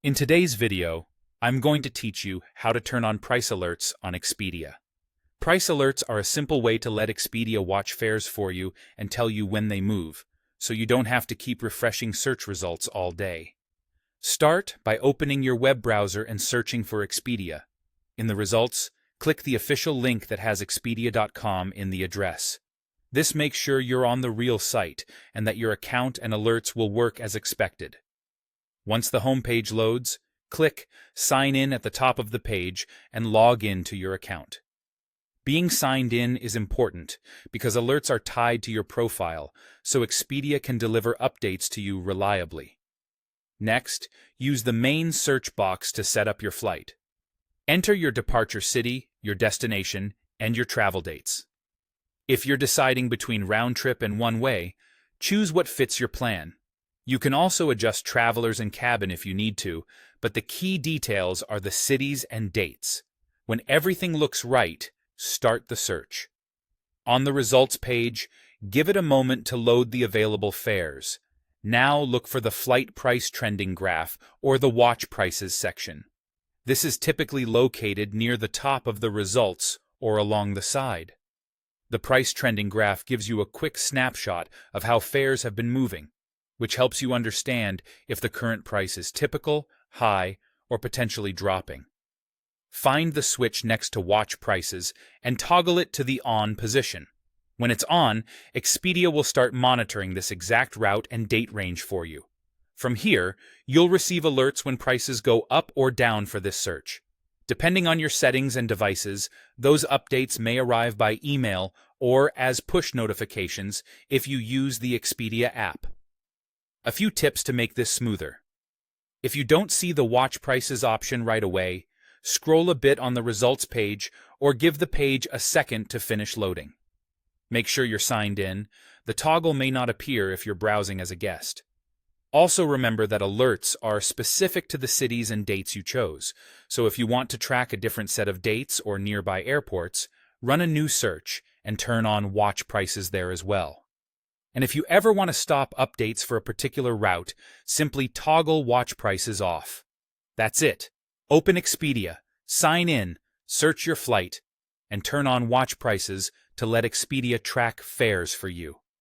In today's video, I'm going to teach you how to turn on price alerts on Expedia. Price alerts are a simple way to let Expedia watch fares for you and tell you when they move, so you don't have to keep refreshing search results all day. Start by opening your web browser and searching for Expedia. In the results, click the official link that has expedia.com in the address. This makes sure you're on the real site and that your account and alerts will work as expected. Once the homepage loads, click Sign In at the top of the page and log in to your account. Being signed in is important because alerts are tied to your profile, so Expedia can deliver updates to you reliably. Next, use the main search box to set up your flight. Enter your departure city, your destination, and your travel dates. If you're deciding between round trip and one-way, choose what fits your plan. You can also adjust travelers and cabin if you need to, but the key details are the cities and dates. When everything looks right, start the search. On the results page, give it a moment to load the available fares. Now look for the flight price trending graph or the watch prices section. This is typically located near the top of the results or along the side. The price trending graph gives you a quick snapshot of how fares have been moving, which helps you understand if the current price is typical, high, or potentially dropping. Find the switch next to Watch Prices and toggle it to the On position. When it's on, Expedia will start monitoring this exact route and date range for you. From here, you'll receive alerts when prices go up or down for this search. Depending on your settings and devices, those updates may arrive by email or as push notifications if you use the Expedia app. A few tips to make this smoother. If you don't see the Watch Prices option right away, scroll a bit on the results page or give the page a second to finish loading. Make sure you're signed in. The toggle may not appear if you're browsing as a guest. Also remember that alerts are specific to the cities and dates you chose, so if you want to track a different set of dates or nearby airports, run a new search and turn on Watch Prices there as well. And if you ever want to stop updates for a particular route, simply toggle Watch Prices off. That's it. Open Expedia, sign in, search your flight, and turn on Watch Prices to let Expedia track fares for you.